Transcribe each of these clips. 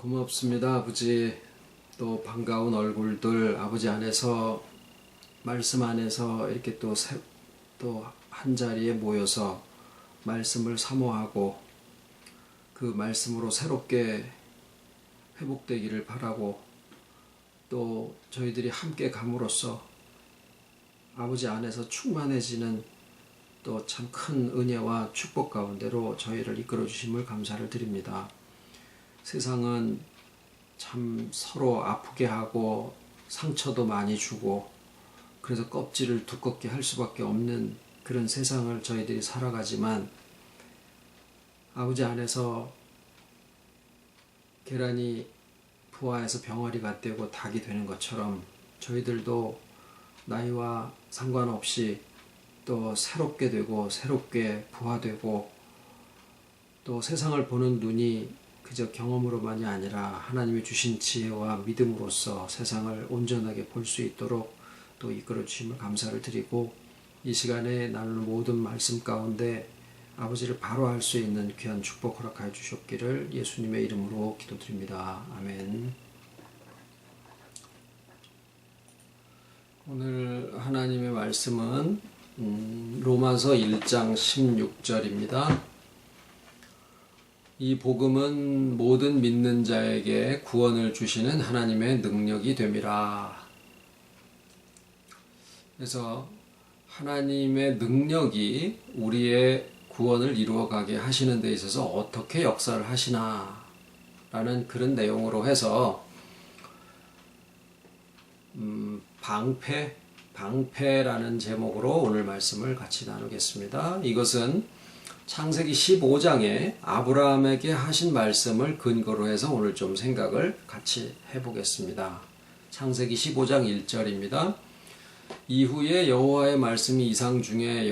고맙습니다, 아버지. 또 반가운 얼굴들 아버지 안에서 말씀 안에서 이렇게 또 한 자리에 모여서 말씀을 사모하고 그 말씀으로 새롭게 회복되기를 바라고 또 저희들이 함께 감으로써 아버지 안에서 충만해지는 또 참 큰 은혜와 축복 가운데로 저희를 이끌어 주심을 감사를 드립니다. 세상은 참 서로 아프게 하고 상처도 많이 주고 그래서 껍질을 두껍게 할 수밖에 없는 그런 세상을 저희들이 살아가지만 아버지 안에서 계란이 부화해서 병아리가 되고 닭이 되는 것처럼 저희들도 나이와 상관없이 또 새롭게 되고 새롭게 부화되고 또 세상을 보는 눈이 그저 경험으로만이 아니라 하나님이 주신 지혜와 믿음으로써 세상을 온전하게 볼 수 있도록 또 이끌어 주심을 감사를 드리고 이 시간에 나누는 모든 말씀 가운데 아버지를 바로 알 수 있는 귀한 축복 허락하여 주셨기를 예수님의 이름으로 기도드립니다. 아멘. 오늘 하나님의 말씀은 로마서 1장 16절입니다. 이 복음은 모든 믿는 자에게 구원을 주시는 하나님의 능력이 됨이라. 그래서 하나님의 능력이 우리의 구원을 이루어가게 하시는 데 있어서 어떻게 역사를 하시나 라는 그런 내용으로 해서 방패라는 제목으로 오늘 말씀을 같이 나누겠습니다. 이것은 창세기 15장에 아브라함에게 하신 말씀을 근거로 해서 오늘 좀 생각을 같이 해보겠습니다. 창세기 15장 1절입니다. 이후에 여호와의 말씀이 이상 중에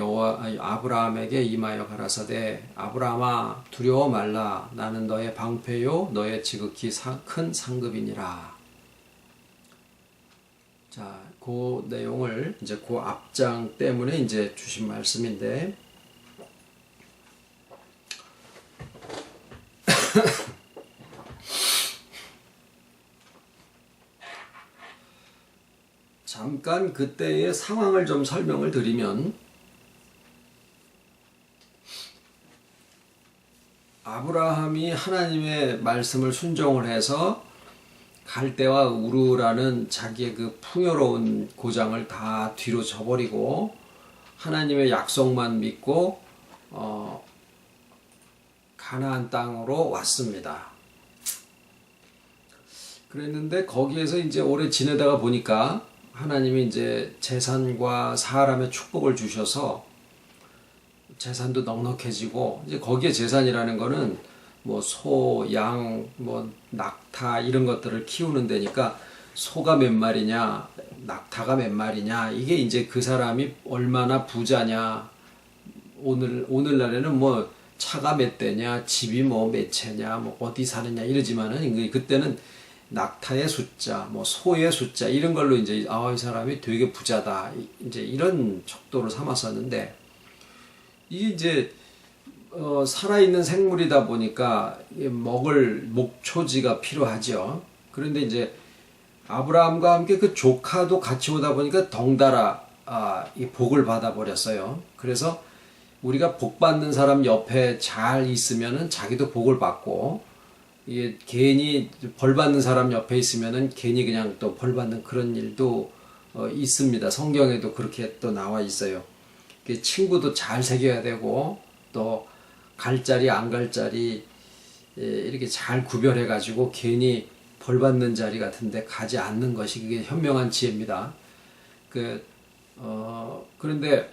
아브라함에게 임하여 가라사대 아브라함아 두려워 말라 나는 너의 방패요 너의 지극히 큰 상급이니라. 자, 그 내용을 이제 그 앞장 때문에 이제 주신 말씀인데 잠깐 그때의 상황을 좀 설명을 드리면 아브라함이 하나님의 말씀을 순종을 해서 갈대와 우르라는 자기의 그 풍요로운 고장을 다 뒤로 져버리고 하나님의 약속만 믿고 가나안 땅으로 왔습니다. 그랬는데 거기에서 이제 오래 지내다가 보니까 하나님이 이제 재산과 사람의 축복을 주셔서 재산도 넉넉해지고 이제 거기에 재산이라는 거는 뭐 소, 양, 뭐 낙타 이런 것들을 키우는 데니까 소가 몇 마리냐, 낙타가 몇 마리냐 이게 이제 그 사람이 얼마나 부자냐. 오늘날에는 뭐 차가 몇 대냐, 집이 뭐 몇 채냐, 뭐 어디 사느냐 이러지만은 그때는 낙타의 숫자, 뭐 소의 숫자 이런 걸로 이제 이 사람이 되게 부자다 이제 이런 척도로 삼았었는데 이게 이제 살아있는 생물이다 보니까 먹을 목초지가 필요하죠. 그런데 이제 아브라함과 함께 그 조카도 같이 오다 보니까 덩달아 이 복을 받아 버렸어요. 그래서 우리가 복 받는 사람 옆에 잘 있으면은 자기도 복을 받고 이게 괜히 벌 받는 사람 옆에 있으면은 괜히 그냥 또 벌 받는 그런 일도 있습니다. 성경에도 그렇게 또 나와 있어요. 친구도 잘 새겨야 되고 또 갈 자리 안 갈 자리 이렇게 잘 구별해 가지고 괜히 벌 받는 자리 같은데 가지 않는 것이 그게 현명한 지혜입니다. 그런데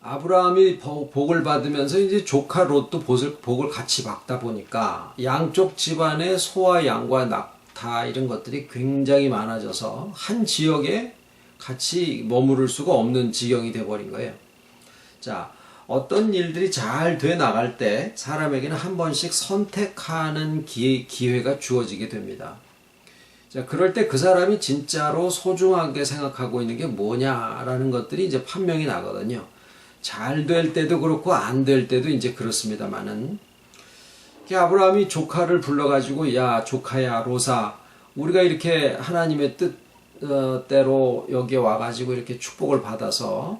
아브라함이 복을 받으면서 이제 조카 롯도 복을 같이 받다 보니까 양쪽 집안에 소와 양과 낙타 이런 것들이 굉장히 많아져서 한 지역에 같이 머무를 수가 없는 지경이 돼버린 거예요. 자, 어떤 일들이 잘 돼 나갈 때 사람에게는 한 번씩 선택하는 기회가 주어지게 됩니다. 자, 그럴 때 그 사람이 진짜로 소중하게 생각하고 있는 게 뭐냐라는 것들이 이제 판명이 나거든요. 잘 될 때도 그렇고 안 될 때도 이제 그렇습니다만은 아브라함이 조카를 불러가지고 야 조카야 롯아 우리가 이렇게 하나님의 뜻대로 여기에 와가지고 이렇게 축복을 받아서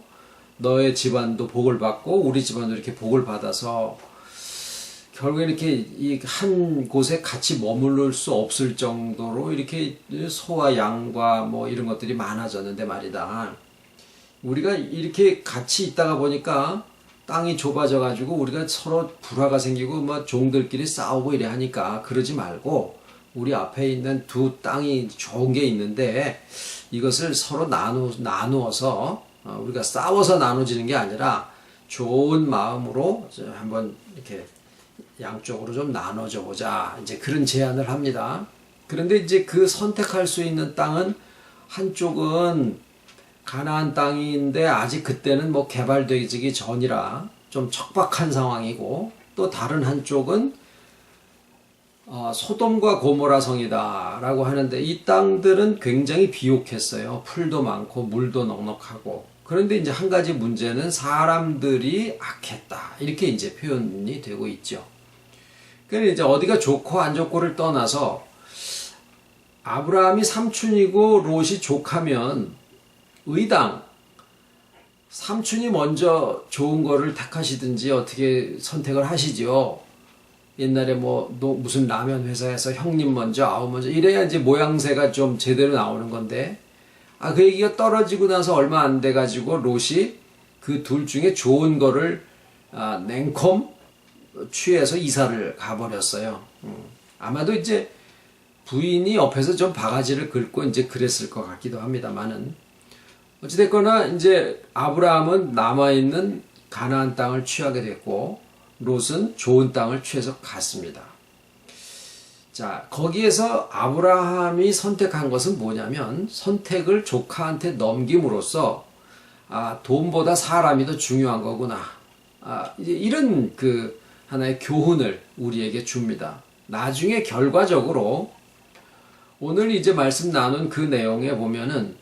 너의 집안도 복을 받고 우리 집안도 이렇게 복을 받아서 결국에 이렇게 이 한 곳에 같이 머무를 수 없을 정도로 이렇게 소와 양과 뭐 이런 것들이 많아졌는데 말이다. 우리가 이렇게 같이 있다가 보니까 땅이 좁아져 가지고 우리가 서로 불화가 생기고 뭐 종들끼리 싸우고 이래 하니까 그러지 말고 우리 앞에 있는 두 땅이 좋은 게 있는데 이것을 서로 나누어서 우리가 싸워서 나눠지는 게 아니라 좋은 마음으로 한번 이렇게 양쪽으로 좀 나눠줘 보자. 이제 그런 제안을 합니다. 그런데 이제 그 선택할 수 있는 땅은 한쪽은 가나안 땅인데 아직 그때는 뭐 개발되기 전이라 좀 척박한 상황이고 또 다른 한쪽은 소돔과 고모라 성이다 라고 하는데 이 땅들은 굉장히 비옥했어요. 풀도 많고 물도 넉넉하고. 그런데 이제 한 가지 문제는 사람들이 악했다 이렇게 이제 표현이 되고 있죠. 그러니까 이제 어디가 좋고 안 좋고를 떠나서 아브라함이 삼촌이고 롯이 조카면 의당 삼촌이 먼저 좋은 거를 택하시든지 어떻게 선택을 하시죠. 옛날에 뭐 무슨 라면 회사에서 형님 먼저 아우 먼저 이래야 이제 모양새가 좀 제대로 나오는 건데 그 얘기가 떨어지고 나서 얼마 안 돼 가지고 롯이 그 둘 중에 좋은 거를 냉큼 취해서 이사를 가버렸어요. 아마도 이제 부인이 옆에서 좀 바가지를 긁고 이제 그랬을 것 같기도 합니다만은 어찌됐거나 이제 아브라함은 남아있는 가나안 땅을 취하게 됐고 롯은 좋은 땅을 취해서 갔습니다. 자, 거기에서 아브라함이 선택한 것은 뭐냐면 선택을 조카한테 넘김으로써 돈보다 사람이 더 중요한 거구나. 이제 이런 그 하나의 교훈을 우리에게 줍니다. 나중에 결과적으로 오늘 이제 말씀 나눈 그 내용에 보면은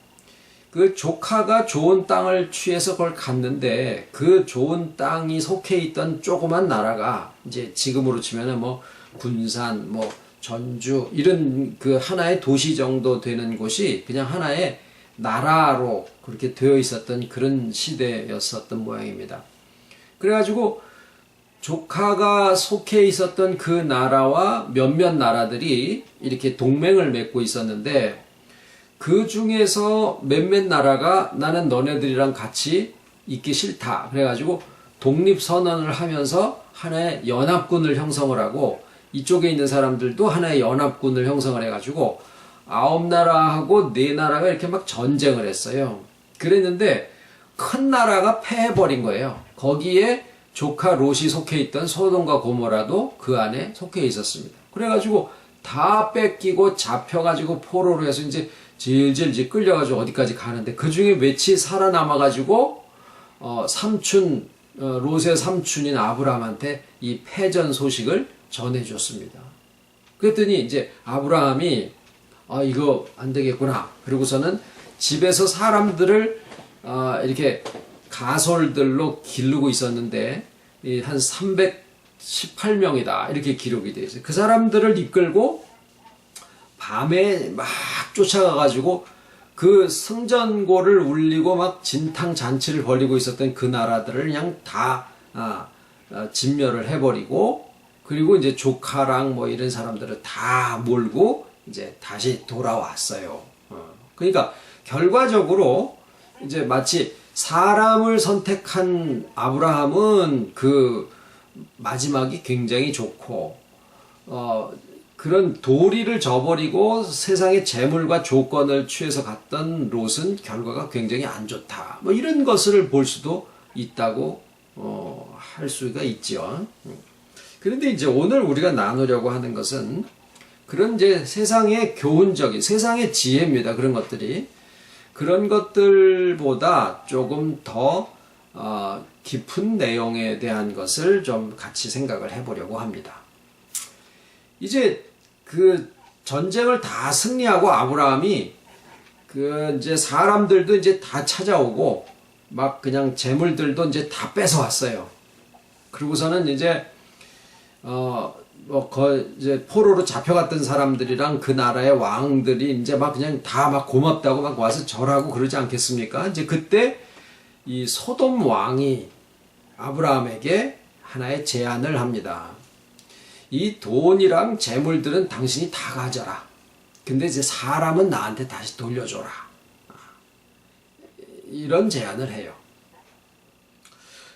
그 조카가 좋은 땅을 취해서 그걸 갔는데 그 좋은 땅이 속해 있던 조그만 나라가 이제 지금으로 치면은 뭐 군산, 뭐 전주 이런 그 하나의 도시 정도 되는 곳이 그냥 하나의 나라로 그렇게 되어 있었던 그런 시대였었던 모양입니다. 그래가지고 조카가 속해 있었던 그 나라와 몇몇 나라들이 이렇게 동맹을 맺고 있었는데 그 중에서 몇몇 나라가 나는 너네들이랑 같이 있기 싫다. 그래가지고 독립선언을 하면서 하나의 연합군을 형성을 하고 이쪽에 있는 사람들도 하나의 연합군을 형성을 해가지고 9나라하고 4나라가 이렇게 막 전쟁을 했어요. 그랬는데 큰 나라가 패해버린 거예요. 거기에 조카 롯이 속해 있던 소돔과 고모라도 그 안에 속해 있었습니다. 그래가지고 다 뺏기고 잡혀가지고 포로로 해서 이제 질질 끌려가지고 어디까지 가는데 그 중에 몇이 살아남아가지고 삼촌 롯의 삼촌인 아브라함한테 이 패전 소식을 전해줬습니다. 그랬더니 이제 아브라함이 이거 안 되겠구나. 그러고서는 집에서 사람들을 이렇게 가솔들로 기르고 있었는데 한 318명이다 이렇게 기록이 되어 있어요. 그 사람들을 이끌고 밤에 막 쫓아가가지고 그 승전고를 울리고 막 진탕 잔치를 벌이고 있었던 그 나라들을 그냥 다 진멸을 해버리고 그리고 이제 조카랑 뭐 이런 사람들을 다 몰고 이제 다시 돌아왔어요. 그러니까 결과적으로 이제 마치 사람을 선택한 아브라함은 그 마지막이 굉장히 좋고 그런 도리를 저버리고 세상의 재물과 조건을 취해서 갔던 롯은 결과가 굉장히 안 좋다. 뭐 이런 것을 볼 수도 있다고 할 수가 있죠. 그런데 이제 오늘 우리가 나누려고 하는 것은 그런 이제 세상의 교훈적인 세상의 지혜입니다. 그런 것들이 그런 것들보다 조금 더 깊은 내용에 대한 것을 좀 같이 생각을 해보려고 합니다. 이제 그 전쟁을 다 승리하고 아브라함이 그 이제 사람들도 이제 다 찾아오고 막 그냥 재물들도 이제 다 뺏어왔어요. 그러고서는 이제 이제 포로로 잡혀갔던 사람들이랑 그 나라의 왕들이 이제 막 그냥 다 막 고맙다고 막 와서 절하고 그러지 않겠습니까? 이제 그때 이 소돔 왕이 아브라함에게 하나의 제안을 합니다. 이 돈이랑 재물들은 당신이 다 가져라. 근데 이제 사람은 나한테 다시 돌려줘라. 이런 제안을 해요.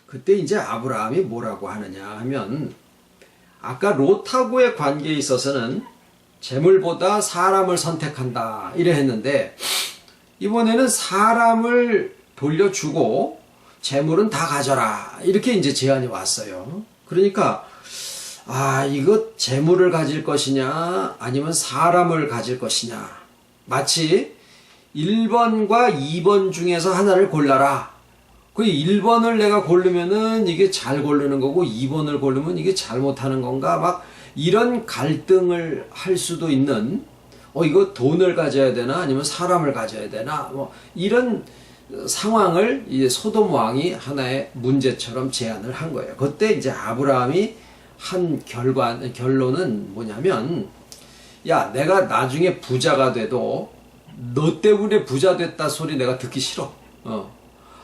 그때 이제 아브라함이 뭐라고 하느냐 하면, 아까 롯하고의 관계에 있어서는 재물보다 사람을 선택한다 이래 했는데, 이번에는 사람을 돌려주고 재물은 다 가져라 이렇게 이제 제안이 왔어요. 그러니까 이거 재물을 가질 것이냐 아니면 사람을 가질 것이냐, 마치 1번과 2번 중에서 하나를 골라라. 그 1번을 내가 고르면은 이게 잘 고르는 거고 2번을 고르면 이게 잘못하는 건가, 막 이런 갈등을 할 수도 있는, 이거 돈을 가져야 되나 아니면 사람을 가져야 되나, 뭐 이런 상황을 이제 소돔 왕이 하나의 문제처럼 제안을 한 거예요. 그때 이제 아브라함이 한 결론은 뭐냐면, 야, 내가 나중에 부자가 돼도 너 때문에 부자 됐다 소리 내가 듣기 싫어.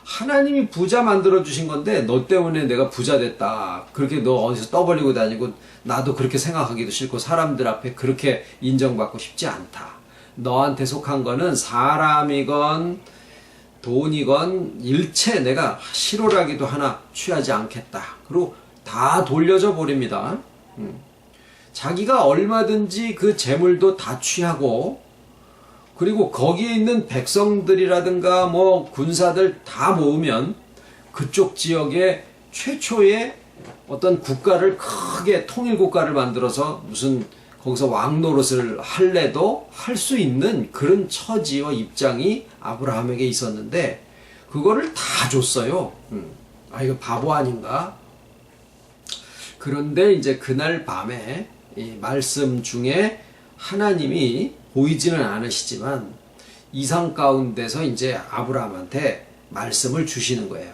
하나님이 부자 만들어 주신 건데 너 때문에 내가 부자 됐다, 그렇게 너 어디서 떠벌리고 다니고 나도 그렇게 생각하기도 싫고 사람들 앞에 그렇게 인정받고 싶지 않다. 너한테 속한 거는 사람이건 돈이건 일체 내가 실오라기도 하나 취하지 않겠다. 그리고 다 돌려줘 버립니다. 자기가 얼마든지 그 재물도 다 취하고, 그리고 거기에 있는 백성들이라든가 뭐 군사들 다 모으면 그쪽 지역에 최초의 어떤 국가를 크게 통일 국가를 만들어서 무슨 거기서 왕 노릇을 할래도 할 수 있는 그런 처지와 입장이 아브라함에게 있었는데 그거를 다 줬어요. 이거 바보 아닌가? 그런데 이제 그날 밤에 이 말씀 중에 하나님이 보이지는 않으시지만 이상 가운데서 이제 아브라함한테 말씀을 주시는 거예요.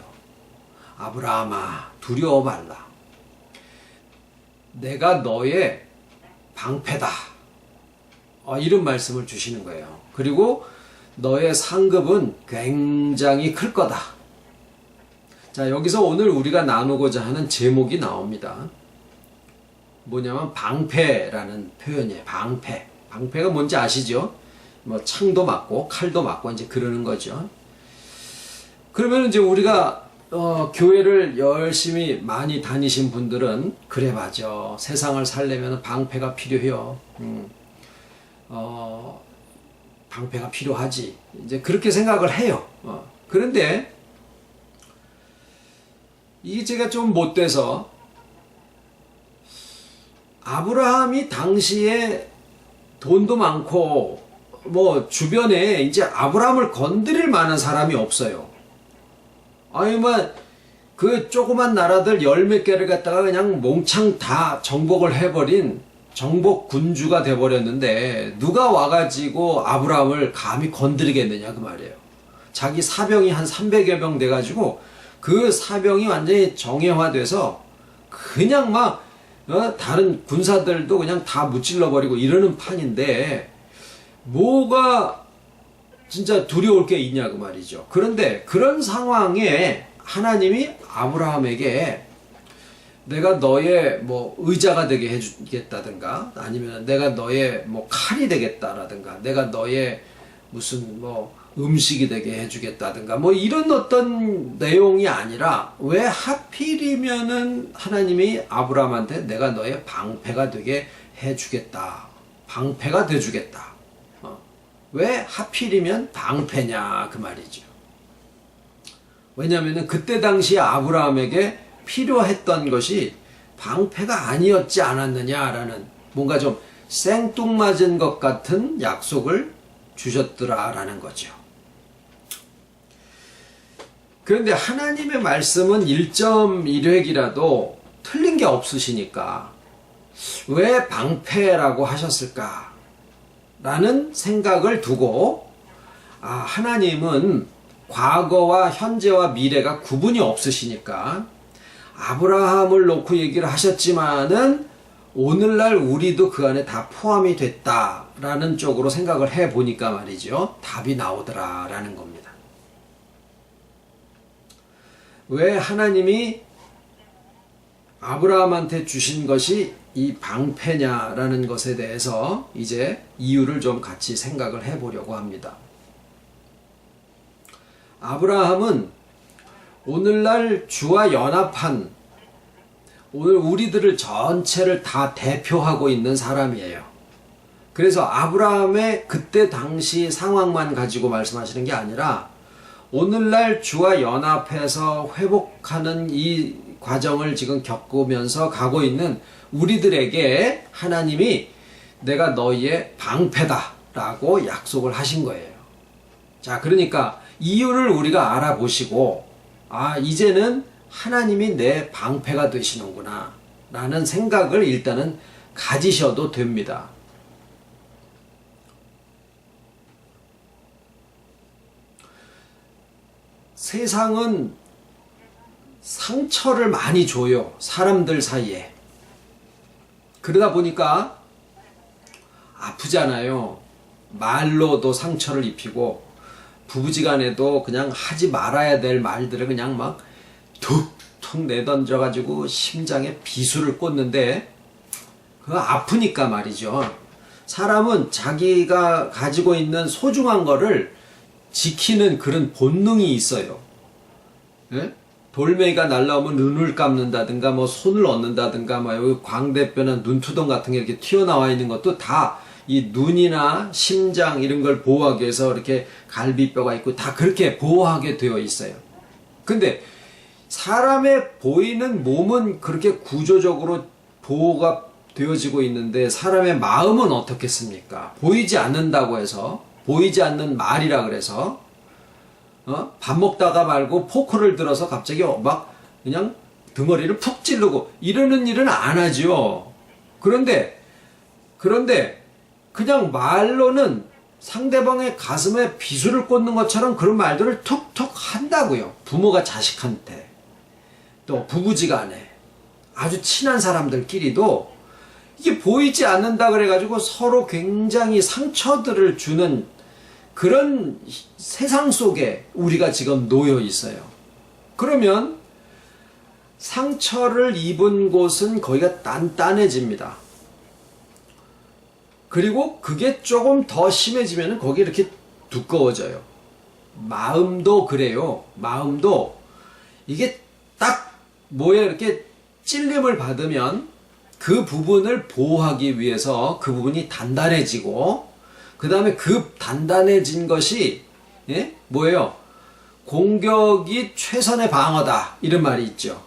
아브라함아, 두려워 말라. 내가 너의 방패다. 이런 말씀을 주시는 거예요. 그리고 너의 상급은 굉장히 클 거다. 자, 여기서 오늘 우리가 나누고자 하는 제목이 나옵니다. 뭐냐면 방패라는 표현이에요. 방패. 방패가 뭔지 아시죠? 뭐 창도 맞고 칼도 맞고 이제 그러는 거죠. 그러면 이제 우리가 교회를 열심히 많이 다니신 분들은 그래 맞아, 세상을 살려면 방패가 필요해요. 방패가 필요하지. 이제 그렇게 생각을 해요. 그런데 이게 제가 좀 못돼서, 아브라함이 당시에 돈도 많고 뭐 주변에 이제 아브라함을 건드릴 만한 사람이 없어요. 그 조그만 나라들 열 몇 개를 갖다가 그냥 몽창 다 정복을 해버린 정복 군주가 돼버렸는데 누가 와가지고 아브라함을 감히 건드리겠느냐 그 말이에요. 자기 사병이 한 300여 명 돼가지고 그 사병이 완전히 정예화돼서 그냥 막 다른 군사들도 그냥 다 무찔러버리고 이러는 판인데 뭐가 진짜 두려울 게 있냐 그 말이죠. 그런데 그런 상황에 하나님이 아브라함에게 내가 너의 뭐 의자가 되게 해주겠다든가, 아니면 내가 너의 뭐 칼이 되겠다라든가, 내가 너의 무슨 뭐 음식이 되게 해주겠다든가, 뭐 이런 어떤 내용이 아니라, 왜 하필이면은 하나님이 아브라함한테 내가 너의 방패가 되게 해주겠다, 방패가 돼주겠다. 왜 하필이면 방패냐 그 말이죠. 왜냐하면 그때 당시 아브라함에게 필요했던 것이 방패가 아니었지 않았느냐라는, 뭔가 좀 생뚱맞은 것 같은 약속을 주셨더라라는 거죠. 그런데 하나님의 말씀은 1.1획이라도 틀린 게 없으시니까 왜 방패라고 하셨을까? 라는 생각을 두고, 하나님은 과거와 현재와 미래가 구분이 없으시니까 아브라함을 놓고 얘기를 하셨지만은 오늘날 우리도 그 안에 다 포함이 됐다라는 쪽으로 생각을 해보니까 말이죠. 답이 나오더라라는 겁니다. 왜 하나님이 아브라함한테 주신 것이 이 방패냐라는 것에 대해서 이제 이유를 좀 같이 생각을 해보려고 합니다. 아브라함은 오늘날 주와 연합한 오늘 우리들을 전체를 다 대표하고 있는 사람이에요. 그래서 아브라함의 그때 당시 상황만 가지고 말씀하시는 게 아니라 오늘날 주와 연합해서 회복하는 이 과정을 지금 겪으면서 가고 있는 우리들에게 하나님이 내가 너희의 방패다 라고 약속을 하신 거예요. 자, 그러니까 이유를 우리가 알아보시고 이제는 하나님이 내 방패가 되시는구나 라는 생각을 일단은 가지셔도 됩니다. 세상은 상처를 많이 줘요. 사람들 사이에. 그러다 보니까 아프잖아요. 말로도 상처를 입히고 부부지간에도 그냥 하지 말아야 될 말들을 그냥 막 툭툭 내던져가지고 심장에 비수를 꽂는데 그거 아프니까 말이죠. 사람은 자기가 가지고 있는 소중한 거를 지키는 그런 본능이 있어요. 예? 돌멩이가 날라오면 눈을 감는다든가 뭐 손을 얻는다든가 뭐 여기 광대뼈나 눈투덩 같은 게 이렇게 튀어나와 있는 것도 다 이 눈이나 심장 이런 걸 보호하기 위해서 이렇게 갈비뼈가 있고 다 그렇게 보호하게 되어 있어요. 근데 사람의 보이는 몸은 그렇게 구조적으로 보호가 되어지고 있는데 사람의 마음은 어떻겠습니까? 보이지 않는다고 해서 보이지 않는 말이라 그래서 밥 먹다가 말고 포크를 들어서 갑자기 막 그냥 등어리를 푹 찌르고 이러는 일은 안 하죠. 그런데 그냥 말로는 상대방의 가슴에 비수를 꽂는 것처럼 그런 말들을 툭툭 한다고요. 부모가 자식한테 또 부부지간에 아주 친한 사람들끼리도 이게 보이지 않는다 그래가지고 서로 굉장히 상처들을 주는 그런 세상 속에 우리가 지금 놓여 있어요. 그러면 상처를 입은 곳은 거기가 단단해집니다. 그리고 그게 조금 더 심해지면 거기 이렇게 두꺼워져요. 마음도 그래요. 마음도 이게 딱 뭐에 이렇게 찔림을 받으면 그 부분을 보호하기 위해서 그 부분이 단단해지고 그 다음에 그 단단해진 것이 뭐예요? 공격이 최선의 방어다 이런 말이 있죠.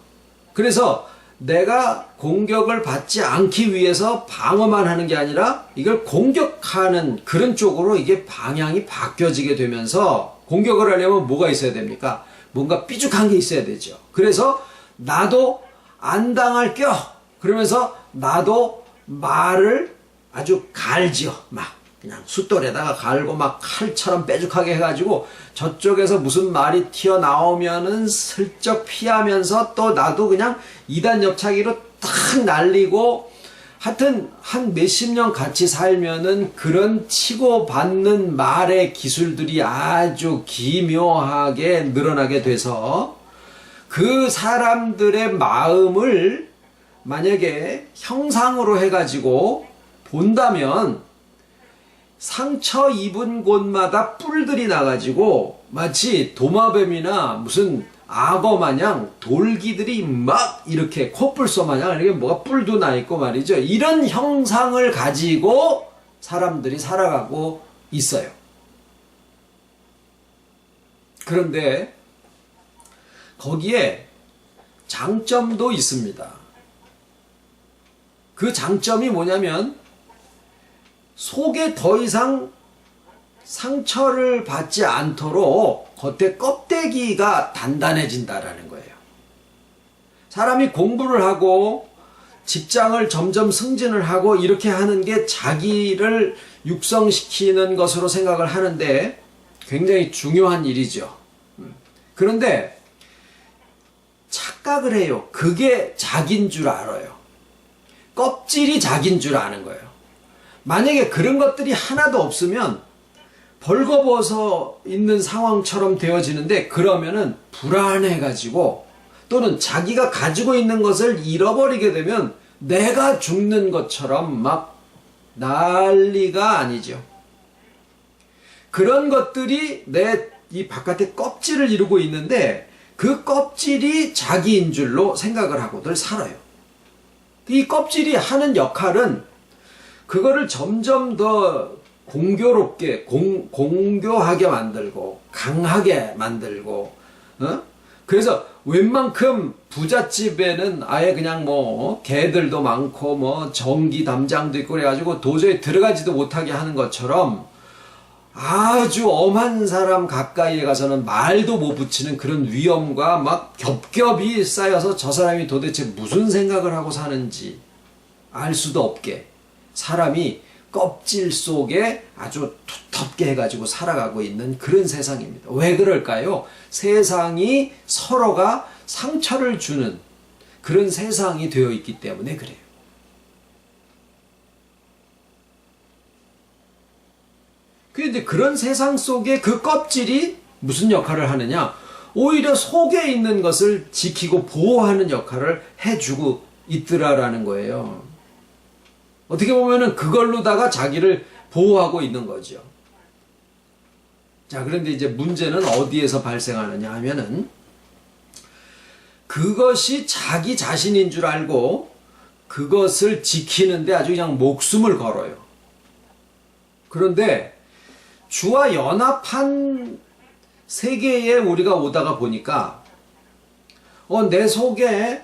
그래서 내가 공격을 받지 않기 위해서 방어만 하는 게 아니라 이걸 공격하는 그런 쪽으로 이게 방향이 바뀌어지게 되면서 공격을 하려면 뭐가 있어야 됩니까? 뭔가 삐죽한 게 있어야 되죠. 그래서 나도 안 당할 겨 그러면서 나도 말을 아주 갈지요. 막 그냥 숫돌에다가 갈고 막 칼처럼 빼죽하게 해가지고 저쪽에서 무슨 말이 튀어나오면은 슬쩍 피하면서 또 나도 그냥 이단 옆차기로 탁 날리고 하여튼 한 몇십 년 같이 살면은 그런 치고받는 말의 기술들이 아주 기묘하게 늘어나게 돼서 그 사람들의 마음을 만약에 형상으로 해가지고 본다면 상처 입은 곳마다 뿔들이 나가지고 마치 도마뱀이나 무슨 악어 마냥 돌기들이 막 이렇게 코뿔소 마냥 이렇게 뭐가 뿔도 나 있고 말이죠. 이런 형상을 가지고 사람들이 살아가고 있어요. 그런데 거기에 장점도 있습니다. 그 장점이 뭐냐면 속에 더 이상 상처를 받지 않도록 겉에 껍데기가 단단해진다라는 거예요. 사람이 공부를 하고 직장을 점점 승진을 하고 이렇게 하는 게 자기를 육성시키는 것으로 생각을 하는데 굉장히 중요한 일이죠. 그런데 착각을 해요. 그게 자기인 줄 알아요. 껍질이 자기인 줄 아는 거예요. 만약에 그런 것들이 하나도 없으면 벌거벗어 있는 상황처럼 되어지는데, 그러면은 불안해가지고 또는 자기가 가지고 있는 것을 잃어버리게 되면 내가 죽는 것처럼 막 난리가 아니죠. 그런 것들이 내 이 바깥에 껍질을 이루고 있는데, 그 껍질이 자기인 줄로 생각을 하고들 살아요. 이 껍질이 하는 역할은 그거를 점점 더 공교롭게, 공교하게 만들고 강하게 만들고, 그래서 웬만큼 부잣집에는 아예 그냥 뭐 개들도 많고 뭐 전기 담장도 있고 그래가지고 도저히 들어가지도 못하게 하는 것처럼, 아주 엄한 사람 가까이에 가서는 말도 못 붙이는 그런 위험과 막 겹겹이 쌓여서 저 사람이 도대체 무슨 생각을 하고 사는지 알 수도 없게 사람이 껍질 속에 아주 두텁게 해가지고 살아가고 있는 그런 세상입니다. 왜 그럴까요? 세상이 서로가 상처를 주는 그런 세상이 되어 있기 때문에 그래요. 그런데 그런 세상 속에 그 껍질이 무슨 역할을 하느냐? 오히려 속에 있는 것을 지키고 보호하는 역할을 해주고 있더라라는 거예요. 어떻게 보면은 그걸로다가 자기를 보호하고 있는 거죠. 자, 그런데 이제 문제는 어디에서 발생하느냐 하면은, 그것이 자기 자신인 줄 알고 그것을 지키는데 아주 그냥 목숨을 걸어요. 그런데 주와 연합한 세계에 우리가 오다가 보니까 내 속에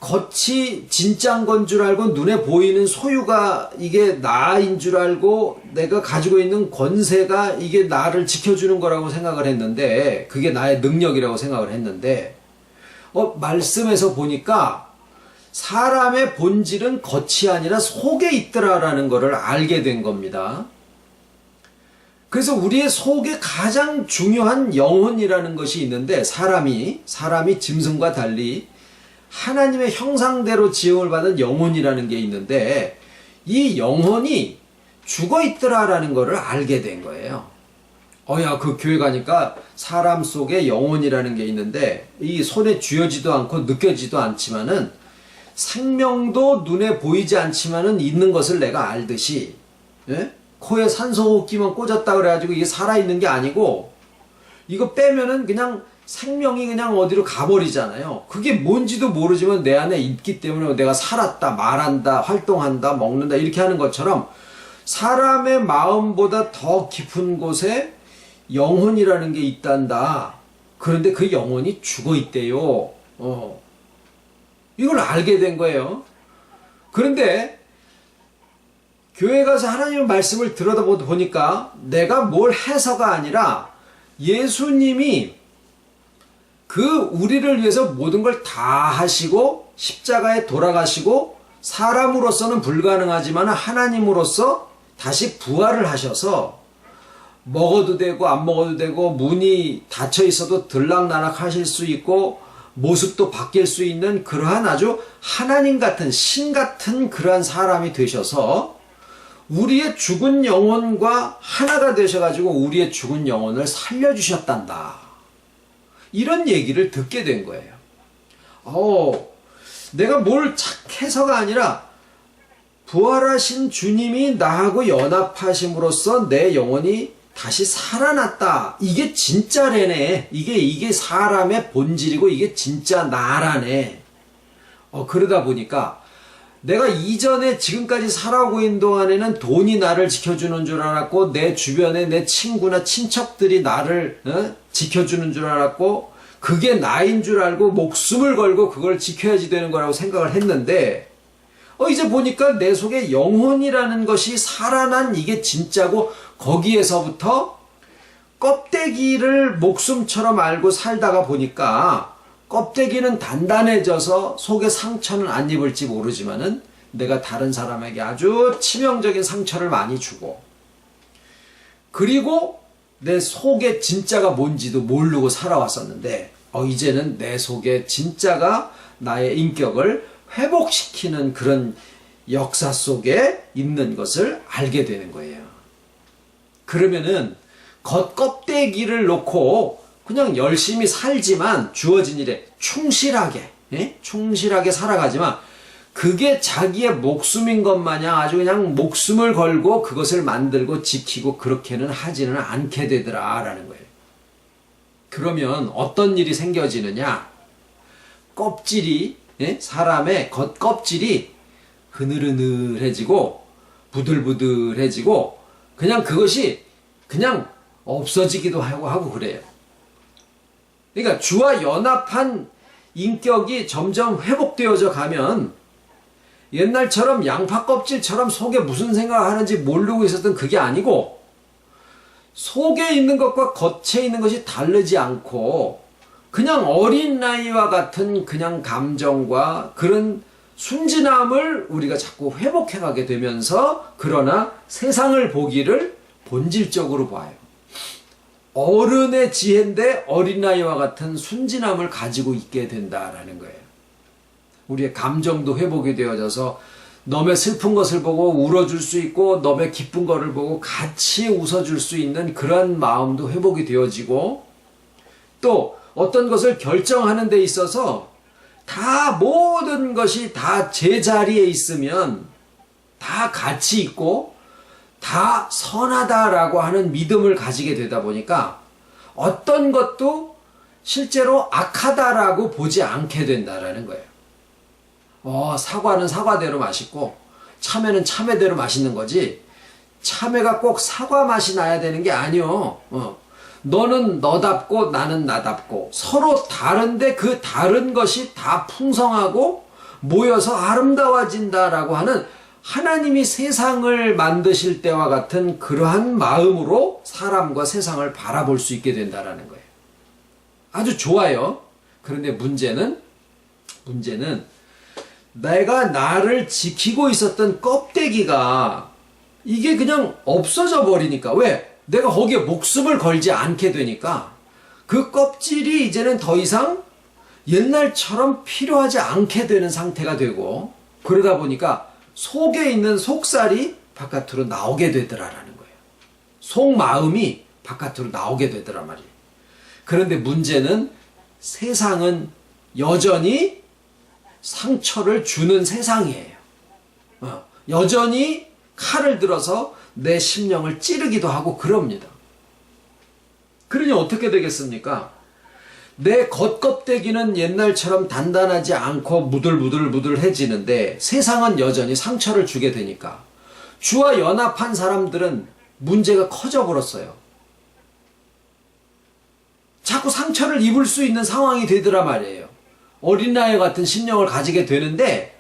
겉이 진짜인 건 줄 알고 눈에 보이는 소유가 이게 나인 줄 알고 내가 가지고 있는 권세가 이게 나를 지켜주는 거라고 생각을 했는데, 그게 나의 능력이라고 생각을 했는데, 말씀에서 보니까 사람의 본질은 겉이 아니라 속에 있더라라는 것을 알게 된 겁니다. 그래서 우리의 속에 가장 중요한 영혼이라는 것이 있는데, 사람이 짐승과 달리 하나님의 형상대로 지음을 받은 영혼이라는 게 있는데, 이 영혼이 죽어 있더라라는 것을 알게 된 거예요. 그 교회 가니까 사람 속에 영혼이라는 게 있는데, 이 손에 쥐어지도 않고 느껴지도 않지만은, 생명도 눈에 보이지 않지만은 있는 것을 내가 알듯이, 예? 코에 산소호흡기만 꽂았다 그래가지고 이게 살아있는 게 아니고, 이거 빼면은 그냥 생명이 그냥 어디로 가버리잖아요. 그게 뭔지도 모르지만 내 안에 있기 때문에 내가 살았다, 말한다, 활동한다, 먹는다 이렇게 하는 것처럼, 사람의 마음보다 더 깊은 곳에 영혼이라는 게 있단다. 그런데 그 영혼이 죽어 있대요. 이걸 알게 된 거예요. 그런데 교회 가서 하나님의 말씀을 들여다보니까 내가 뭘 해서가 아니라 예수님이 우리를 위해서 모든 걸 다 하시고 십자가에 돌아가시고, 사람으로서는 불가능하지만 하나님으로서 다시 부활을 하셔서 먹어도 되고 안 먹어도 되고, 문이 닫혀 있어도 들락날락 하실 수 있고 모습도 바뀔 수 있는 그러한 아주 하나님 같은, 신 같은 그러한 사람이 되셔서 우리의 죽은 영혼과 하나가 되셔가지고 우리의 죽은 영혼을 살려주셨단다. 이런 얘기를 듣게 된 거예요. 내가 뭘 착해서가 아니라 부활하신 주님이 나하고 연합하심으로써 내 영혼이 다시 살아났다. 이게 진짜래네. 이게 사람의 본질이고 이게 진짜 나라네. 그러다 보니까 내가 이전에 지금까지 살아오고 있는 동안에는 돈이 나를 지켜주는 줄 알았고, 내 주변에 내 친구나 친척들이 나를 지켜주는 줄 알았고, 그게 나인 줄 알고 목숨을 걸고 그걸 지켜야지 되는 거라고 생각을 했는데, 이제 보니까 내 속에 영혼이라는 것이 살아난 이게 진짜고, 거기에서부터 껍데기를 목숨처럼 알고 살다가 보니까 껍데기는 단단해져서 속에 상처는 안 입을지 모르지만은 내가 다른 사람에게 아주 치명적인 상처를 많이 주고, 그리고 내 속에 진짜가 뭔지도 모르고 살아왔었는데, 이제는 내 속에 진짜가 나의 인격을 회복시키는 그런 역사 속에 있는 것을 알게 되는 거예요. 그러면은 겉껍데기를 놓고 그냥 열심히 살지만 주어진 일에 충실하게 충실하게 살아가지만 그게 자기의 목숨인 것 마냥 아주 그냥 목숨을 걸고 그것을 만들고 지키고 그렇게는 하지는 않게 되더라라는 거예요. 그러면 어떤 일이 생겨지느냐? 껍질이 사람의 겉껍질이 흐느흐느해지고 부들부들해지고 그냥 그것이 그냥 없어지기도 하고 그래요. 그러니까 주와 연합한 인격이 점점 회복되어져 가면 옛날처럼 양파 껍질처럼 속에 무슨 생각을 하는지 모르고 있었던 그게 아니고 속에 있는 것과 겉에 있는 것이 다르지 않고 그냥 어린 나이와 같은 그냥 감정과 그런 순진함을 우리가 자꾸 회복해가게 되면서 그러나 세상을 보기를 본질적으로 봐요. 어른의 지혜인데 어린아이와 같은 순진함을 가지고 있게 된다라는 거예요. 우리의 감정도 회복이 되어져서 너의 슬픈 것을 보고 울어줄 수 있고 너의 기쁜 것을 보고 같이 웃어줄 수 있는 그런 마음도 회복이 되어지고 또 어떤 것을 결정하는 데 있어서 다 모든 것이 다 제자리에 있으면 다 가치 있고 다 선하다라고 하는 믿음을 가지게 되다 보니까 어떤 것도 실제로 악하다라고 보지 않게 된다라는 거예요. 사과는 사과대로 맛있고 참외는 참외대로 맛있는 거지 참외가 꼭 사과 맛이 나야 되는 게 아니요. 너는 너답고 나는 나답고 서로 다른데 그 다른 것이 다 풍성하고 모여서 아름다워진다라고 하는 하나님이 세상을 만드실 때와 같은 그러한 마음으로 사람과 세상을 바라볼 수 있게 된다라는 거예요. 아주 좋아요. 그런데 문제는 내가 나를 지키고 있었던 껍데기가 이게 그냥 없어져 버리니까 왜? 내가 거기에 목숨을 걸지 않게 되니까 그 껍질이 이제는 더 이상 옛날처럼 필요하지 않게 되는 상태가 되고 그러다 보니까 속에 있는 속살이 바깥으로 나오게 되더라라는 거예요. 속마음이 바깥으로 나오게 되더라 말이에요. 그런데 문제는 세상은 여전히 상처를 주는 세상이에요. 여전히 칼을 들어서 내 심령을 찌르기도 하고 그럽니다. 그러니 어떻게 되겠습니까? 내 겉껍데기는 옛날처럼 단단하지 않고 무들무들무들해지는데 세상은 여전히 상처를 주게 되니까 주와 연합한 사람들은 문제가 커져 버렸어요. 자꾸 상처를 입을 수 있는 상황이 되더라 말이에요. 어린아이 같은 심령을 가지게 되는데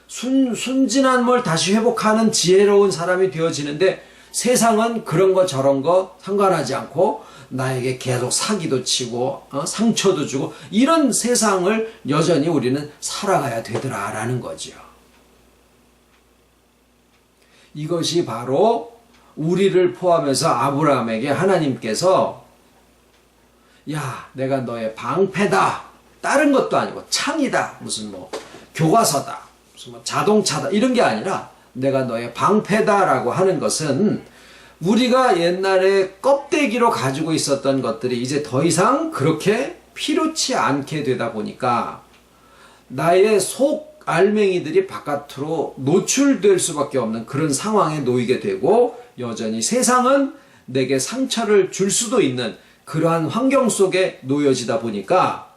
순진함을 다시 회복하는 지혜로운 사람이 되어지는데 세상은 그런 거 저런 거 상관하지 않고 나에게 계속 사기도 치고 상처도 주고 이런 세상을 여전히 우리는 살아가야 되더라라는 거죠. 이것이 바로 우리를 포함해서 아브라함에게 하나님께서 야 내가 너의 방패다 다른 것도 아니고 창이다 무슨 교과서다 무슨 자동차다 이런 게 아니라 내가 너의 방패다라고 하는 것은 우리가 옛날에 껍데기로 가지고 있었던 것들이 이제 더 이상 그렇게 필요치 않게 되다 보니까 나의 속 알맹이들이 바깥으로 노출될 수밖에 없는 그런 상황에 놓이게 되고 여전히 세상은 내게 상처를 줄 수도 있는 그러한 환경 속에 놓여지다 보니까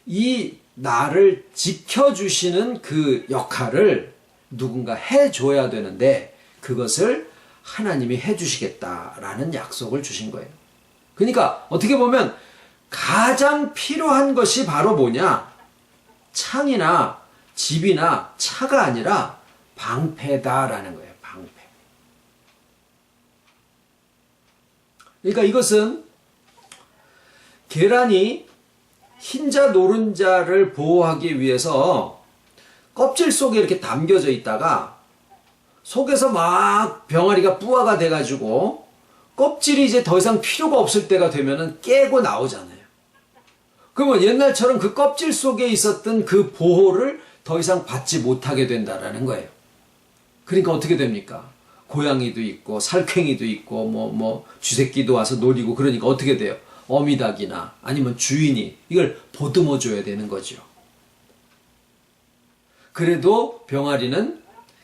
이 나를 지켜주시는 그 역할을 누군가 해줘야 되는데 그것을 하나님이 해주시겠다라는 약속을 주신 거예요. 그러니까 어떻게 보면 가장 필요한 것이 바로 뭐냐? 창이나 집이나 차가 아니라 방패다라는 거예요. 방패. 그러니까 이것은 계란이 흰자 노른자를 보호하기 위해서 껍질 속에 이렇게 담겨져 있다가 속에서 막 병아리가 뿌아가 돼가지고 껍질이 이제 더 이상 필요가 없을 때가 되면은 깨고 나오잖아요. 그러면 옛날처럼 그 껍질 속에 있었던 그 보호를 더 이상 받지 못하게 된다라는 거예요. 그러니까 어떻게 됩니까? 고양이도 있고 살쾡이도 있고 뭐 쥐새끼도 와서 노리고 그러니까 어떻게 돼요? 어미닭이나 아니면 주인이 이걸 보듬어 줘야 되는 거죠. 그래도 병아리는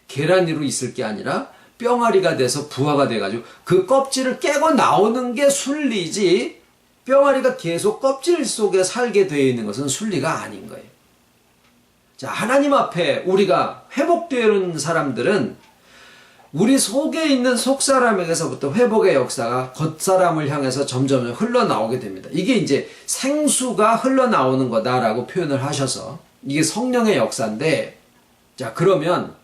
계란위로 있을 게 아니라 뿅아리가 돼서 부화가 돼가지고 그 껍질을 깨고 나오는 게 순리지, 뿅아리가 계속 껍질 속에 살게 되어 있는 것은 순리가 아닌 거예요. 자, 하나님 앞에 우리가 회복되는 사람들은 우리 속에 있는 속사람에게서부터 회복의 역사가 겉사람을 향해서 점점 흘러나오게 됩니다. 이게 이제 생수가 흘러나오는 거다라고 표현을 하셔서 이게 성령의 역사인데, 자, 그러면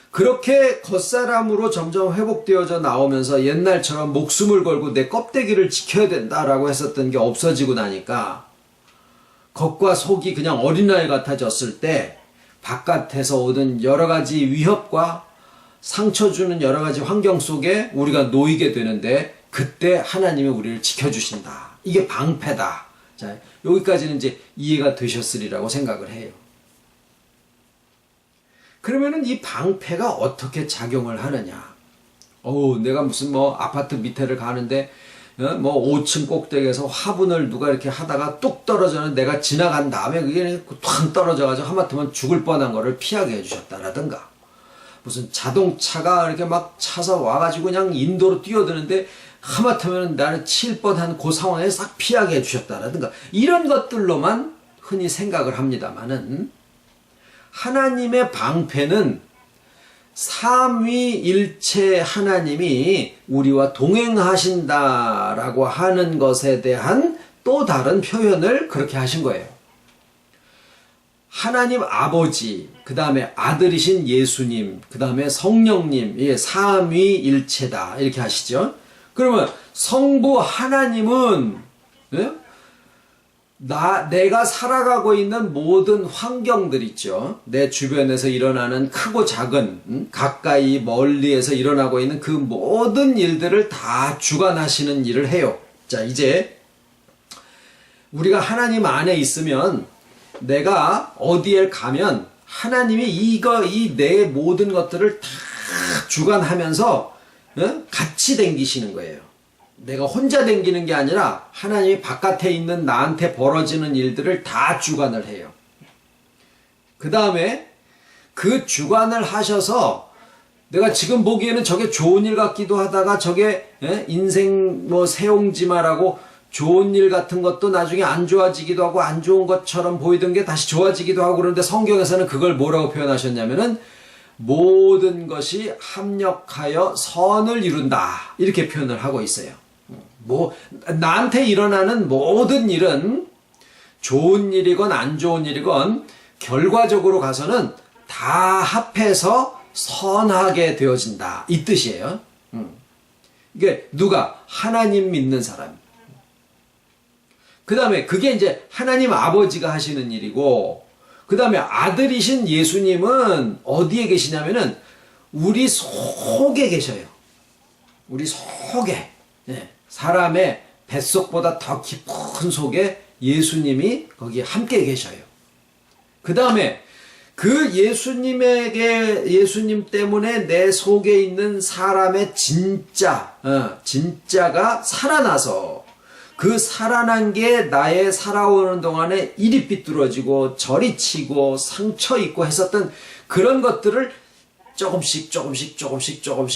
그렇게 겉사람으로 점점 회복되어져 나오면서 옛날처럼 목숨을 걸고 내 껍데기를 지켜야 된다라고 했었던 게 없어지고 나니까 겉과 속이 그냥 어린아이 같아졌을 때 바깥에서 오는 여러 가지 위협과 상처 주는 여러 가지 환경 속에 우리가 놓이게 되는데 그때 하나님이 우리를 지켜주신다. 이게 방패다. 자, 여기까지는 이제 이해가 되셨으리라고 생각을 해요. 그러면은 이 방패가 어떻게 작용을 하느냐? 내가 무슨 아파트 밑에를 가는데 뭐 5층 꼭대기에서 화분을 누가 이렇게 하다가 뚝 떨어져는 내가 지나간 다음에 그게 툭 떨어져가지고 하마터면 죽을 뻔한 거를 피하게 해주셨다라든가, 무슨 자동차가 이렇게 막 차서 와가지고 그냥 인도로 뛰어드는데 하마터면 나는 칠 뻔한 그 상황에 싹 피하게 해주셨다라든가, 이런 것들로만 흔히 생각을 합니다만은 하나님의 방패는 삼위일체 하나님이 우리와 동행하신다라고 하는 것에 대한 또 다른 표현을 그렇게 하신 거예요. 하나님 아버지, 그 다음에 아들이신 예수님, 그 다음에 성령님, 삼위일체다 이렇게 하시죠. 그러면 성부 하나님은 내가 살아가고 있는 모든 환경들 있죠. 내 주변에서 일어나는 크고 작은, 가까이 멀리에서 일어나고 있는 그 모든 일들을 다 주관하시는 일을 해요. 자, 이제 우리가 하나님 안에 있으면 내가 어디에 가면 하나님이 내 모든 것들을 다 주관하면서 같이 댕기시는 거예요. 내가 혼자 댕기는 게 아니라 하나님이 바깥에 있는 나한테 벌어지는 일들을 다 주관을 해요. 그 다음에 그 주관을 하셔서 내가 지금 보기에는 저게 좋은 일 같기도 하다가 저게 인생 세옹지마라고 좋은 일 같은 것도 나중에 안 좋아지기도 하고 안 좋은 것처럼 보이던 게 다시 좋아지기도 하고, 그런데 성경에서는 그걸 뭐라고 표현하셨냐면은 모든 것이 합력하여 선을 이룬다 이렇게 표현을 하고 있어요. 나한테 일어나는 모든 일은 좋은 일이건 안 좋은 일이건 결과적으로 가서는 다 합해서 선하게 되어진다 이 뜻이에요. 이게 누가? 하나님 믿는 사람. 그 다음에 그게 이제 하나님 아버지가 하시는 일이고, 그 다음에 아들이신 예수님은 어디에 계시냐면은 우리 속에 계셔요. 우리 속에. 사람의 뱃속보다 더 깊은 속에 예수님이 거기 함께 계셔요. 그 다음에 그 예수님 때문에 내 속에 있는 사람의 진짜가 살아나서 그 살아난 게 나의 살아오는 동안에 이리 삐뚤어지고 저리 치고 상처 입고 했었던 그런 것들을 조금씩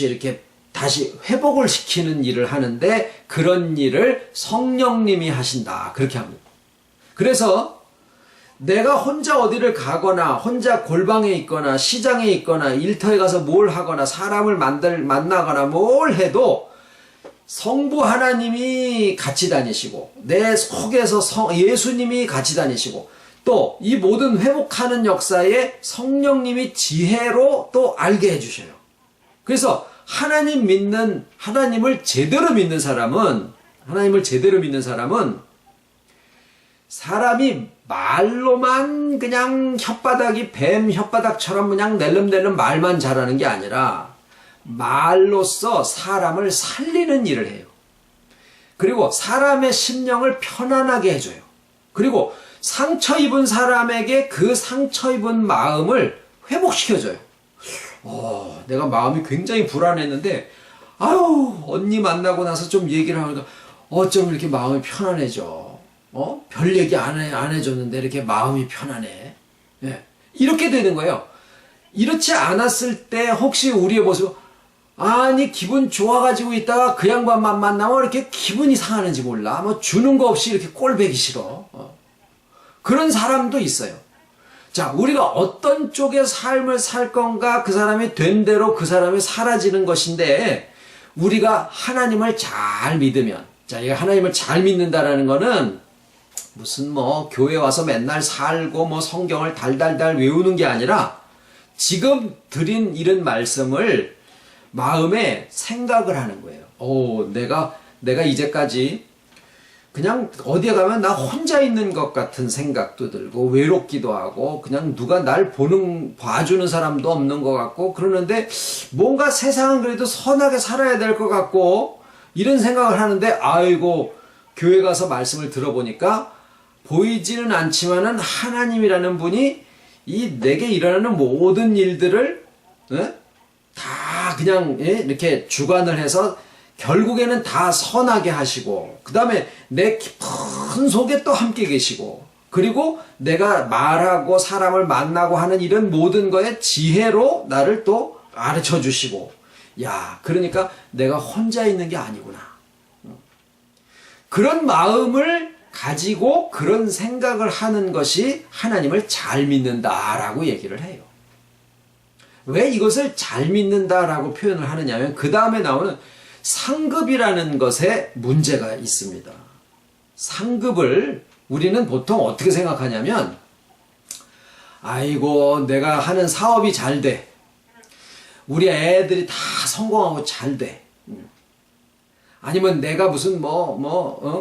이렇게 다시 회복을 시키는 일을 하는데, 그런 일을 성령님이 하신다 그렇게 합니다. 그래서 내가 혼자 어디를 가거나 혼자 골방에 있거나 시장에 있거나 일터에 가서 뭘 하거나 사람을 만나거나 뭘 해도 성부 하나님이 같이 다니시고 내 속에서 예수님이 같이 다니시고 또 이 모든 회복하는 역사에 성령님이 지혜로 또 알게 해주셔요. 그래서 하나님을 제대로 믿는 사람은 사람이 말로만 그냥 뱀 혓바닥처럼 그냥 낼름낼름 말만 잘하는 게 아니라 말로써 사람을 살리는 일을 해요. 그리고 사람의 심령을 편안하게 해줘요. 그리고 상처 입은 사람에게 그 상처 입은 마음을 회복시켜줘요. 내가 마음이 굉장히 불안했는데, 아유, 언니 만나고 나서 좀 얘기를 하니까 어쩜 이렇게 마음이 편안해져. 별 얘기 안 해줬는데 이렇게 마음이 편안해. 예. 이렇게 되는 거예요. 이렇지 않았을 때 혹시 우리의 모습, 아니, 기분 좋아가지고 있다가 그 양반만 만나면 이렇게 기분이 상하는지 몰라. 뭐 주는 거 없이 이렇게 꼴보기 싫어. 그런 사람도 있어요. 자, 우리가 어떤 쪽의 삶을 살 건가, 그 사람이 된 대로 그 사람이 사라지는 것인데, 우리가 하나님을 잘 믿으면, 자, 이거 하나님을 잘 믿는다라는 거는 무슨 뭐 교회 와서 맨날 살고 뭐 성경을 달달달 외우는 게 아니라 지금 드린 이런 말씀을 마음에 생각을 하는 거예요. 내가 이제까지 그냥 어디에 가면 나 혼자 있는 것 같은 생각도 들고 외롭기도 하고 그냥 누가 날 봐주는 사람도 없는 것 같고 그러는데 뭔가 세상은 그래도 선하게 살아야 될 것 같고 이런 생각을 하는데 아이고 교회 가서 말씀을 들어보니까 보이지는 않지만은 하나님이라는 분이 이 내게 일어나는 모든 일들을 다 그냥 이렇게 주관을 해서 결국에는 다 선하게 하시고 그 다음에 내 깊은 속에 또 함께 계시고 그리고 내가 말하고 사람을 만나고 하는 이런 모든 거에 지혜로 나를 또 가르쳐 주시고 야 그러니까 내가 혼자 있는 게 아니구나. 그런 마음을 가지고 그런 생각을 하는 것이 하나님을 잘 믿는다라고 얘기를 해요. 왜 이것을 잘 믿는다라고 표현을 하느냐면 그 다음에 나오는 상급이라는 것에 문제가 있습니다. 상급을 우리는 보통 어떻게 생각하냐면 아이고 내가 하는 사업이 잘 돼. 우리 애들이 다 성공하고 잘 돼. 아니면 내가 무슨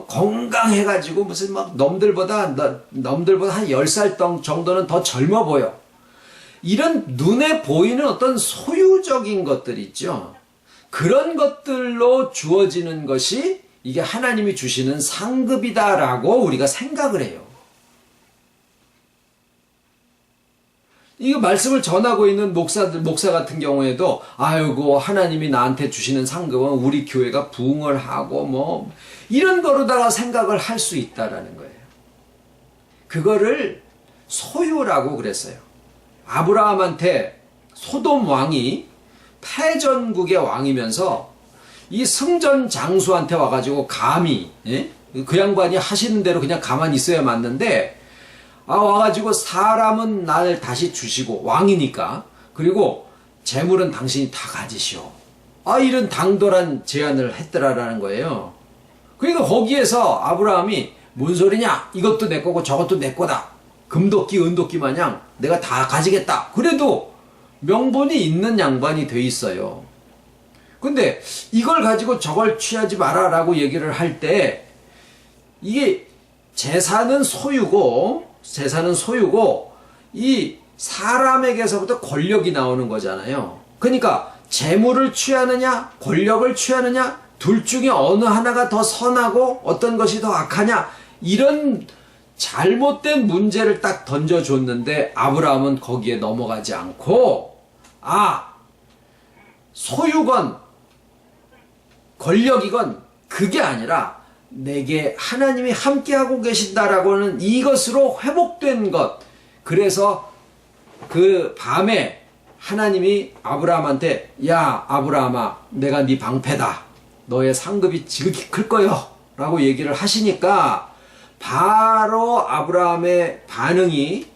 건강해가지고 무슨 막 남들보다 한 10살 정도는 더 젊어 보여. 이런 눈에 보이는 어떤 소유적인 것들 있죠. 그런 것들로 주어지는 것이 이게 하나님이 주시는 상급이다라고 우리가 생각을 해요. 이거 말씀을 전하고 있는 목사 같은 경우에도 아이고 하나님이 나한테 주시는 상급은 우리 교회가 부흥을 하고 이런 거로다가 생각을 할 수 있다라는 거예요. 그거를 소유라고 그랬어요. 아브라함한테 소돔 왕이 패전국의 왕이면서 이 승전 장수한테 와가지고 감히 그 양반이 하시는 대로 그냥 가만히 있어야 맞는데 와가지고 사람은 날 다시 주시고 왕이니까 그리고 재물은 당신이 다 가지시오. 이런 당돌한 제안을 했더라라는 거예요. 그러니까 거기에서 아브라함이 뭔 소리냐 이것도 내 거고 저것도 내 거다. 금도끼 은도끼 마냥 내가 다 가지겠다. 그래도 명분이 있는 양반이 돼 있어요. 근데 이걸 가지고 저걸 취하지 마라라고 얘기를 할 때 이게 재산은 소유고 이 사람에게서부터 권력이 나오는 거잖아요. 그러니까 재물을 취하느냐 권력을 취하느냐 둘 중에 어느 하나가 더 선하고 어떤 것이 더 악하냐 이런 잘못된 문제를 딱 던져줬는데 아브라함은 거기에 넘어가지 않고 소유건 권력이건 그게 아니라 내게 하나님이 함께하고 계신다라고 하는 이것으로 회복된 것. 그래서 그 밤에 하나님이 아브라함한테 야 아브라함아 내가 네 방패다. 너의 상급이 지극히 클 거요 라고 얘기를 하시니까 바로 아브라함의 반응이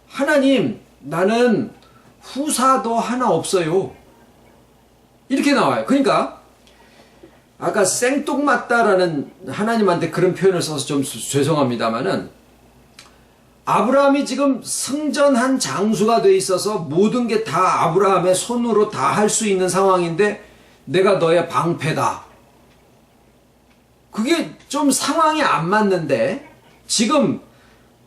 하나님 나는 후사도 하나 없어요. 이렇게 나와요. 그러니까 아까 생뚱맞다라는 하나님한테 그런 표현을 써서 좀 죄송합니다만은 아브라함이 지금 승전한 장수가 돼 있어서 모든 게 다 아브라함의 손으로 다 할 수 있는 상황인데 내가 너의 방패다. 그게 좀 상황이 안 맞는데 지금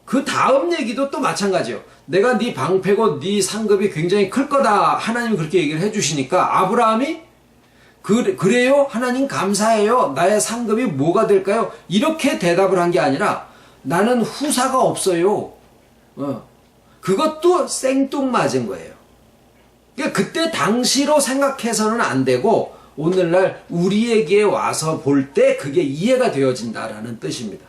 그 다음 얘기도 또 마찬가지예요. 내가 네 방패고 네 상급이 굉장히 클 거다. 하나님이 그렇게 얘기를 해주시니까 아브라함이 그래요? 하나님 감사해요. 나의 상급이 뭐가 될까요? 이렇게 대답을 한 게 아니라 나는 후사가 없어요. 그것도 생뚱맞은 거예요. 그러니까 그때 당시로 생각해서는 안 되고 오늘날 우리에게 와서 볼 때 그게 이해가 되어진다라는 뜻입니다.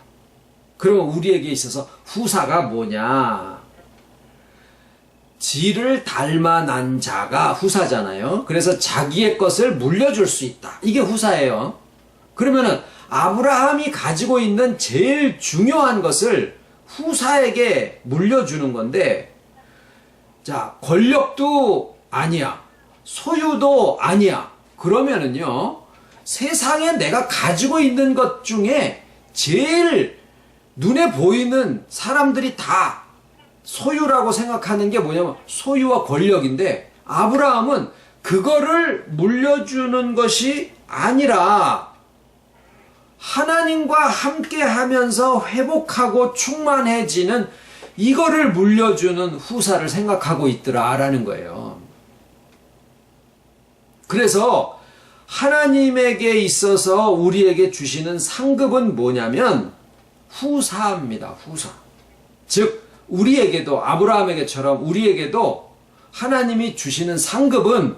그러면 우리에게 있어서 후사가 뭐냐? 지를 닮아 난 자가 후사잖아요. 그래서 자기의 것을 물려줄 수 있다. 이게 후사예요. 그러면은 아브라함이 가지고 있는 제일 중요한 것을 후사에게 물려주는 건데, 자, 권력도 아니야. 소유도 아니야. 그러면은요, 세상에 내가 가지고 있는 것 중에 제일 눈에 보이는 사람들이 다 소유라고 생각하는 게 뭐냐면 소유와 권력인데, 아브라함은 그거를 물려주는 것이 아니라 하나님과 함께 하면서 회복하고 충만해지는 이거를 물려주는 후사를 생각하고 있더라라는 거예요. 그래서 하나님에게 있어서 우리에게 주시는 상급은 뭐냐면 후사입니다. 후사. 즉 우리에게도 아브라함에게처럼 우리에게도 하나님이 주시는 상급은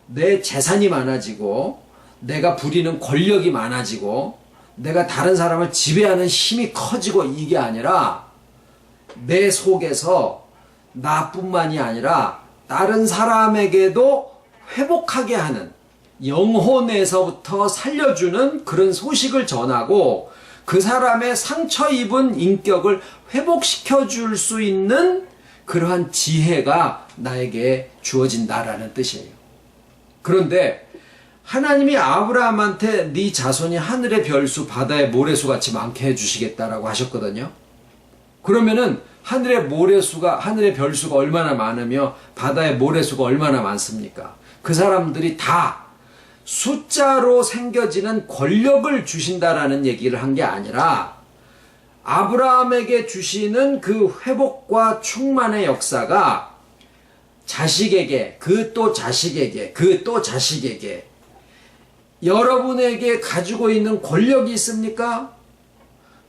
내 재산이 많아지고 내가 부리는 권력이 많아지고 내가 다른 사람을 지배하는 힘이 커지고 이게 아니라 내 속에서 나뿐만이 아니라 다른 사람에게도 회복하게 하는 영혼에서부터 살려주는 그런 소식을 전하고 그 사람의 상처 입은 인격을 회복시켜 줄 수 있는 그러한 지혜가 나에게 주어진다라는 뜻이에요. 그런데 하나님이 아브라함한테 네 자손이 하늘의 별수 바다의 모래수 같이 많게 해주시겠다라고 하셨거든요. 그러면은 하늘의 별수가 얼마나 많으며 바다의 모래수가 얼마나 많습니까? 그 사람들이 다 숫자로 생겨지는 권력을 주신다라는 얘기를 한 게 아니라 아브라함에게 주시는 그 회복과 충만의 역사가 자식에게, 그 또 자식에게, 그 또 자식에게 여러분에게 가지고 있는 권력이 있습니까?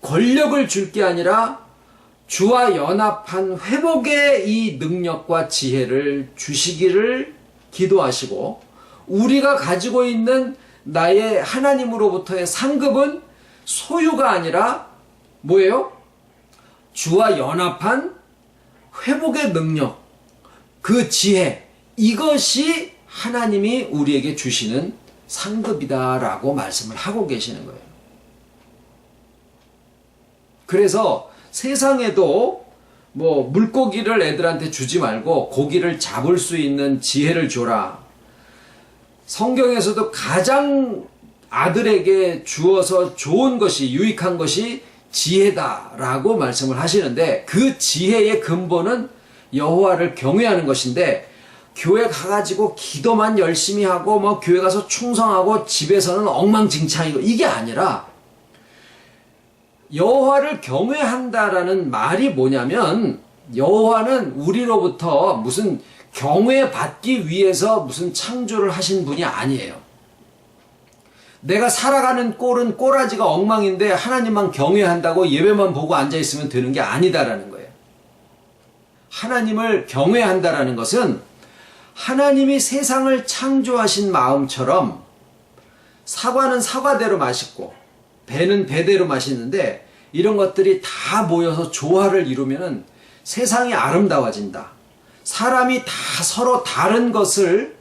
권력을 줄 게 아니라 주와 연합한 회복의 이 능력과 지혜를 주시기를 기도하시고 우리가 가지고 있는 나의 하나님으로부터의 상급은 소유가 아니라 뭐예요? 주와 연합한 회복의 능력, 그 지혜, 이것이 하나님이 우리에게 주시는 상급이다라고 말씀을 하고 계시는 거예요. 그래서 세상에도 뭐 물고기를 애들한테 주지 말고 고기를 잡을 수 있는 지혜를 줘라. 성경에서도 가장 아들에게 주어서 좋은 것이, 유익한 것이 지혜다라고 말씀을 하시는데 그 지혜의 근본은 여호와를 경외하는 것인데 교회 가가지고 기도만 열심히 하고 뭐 교회 가서 충성하고 집에서는 엉망진창이고 이게 아니라 여호와를 경외한다라는 말이 뭐냐면 여호와는 우리로부터 무슨 경외받기 위해서 무슨 창조를 하신 분이 아니에요. 내가 살아가는 꼴은 꼬라지가 엉망인데 하나님만 경외한다고 예배만 보고 앉아있으면 되는 게 아니다라는 거예요. 하나님을 경외한다라는 것은 하나님이 세상을 창조하신 마음처럼 사과는 사과대로 맛있고 배는 배대로 맛있는데 이런 것들이 다 모여서 조화를 이루면 세상이 아름다워진다. 사람이 다 서로 다른 것을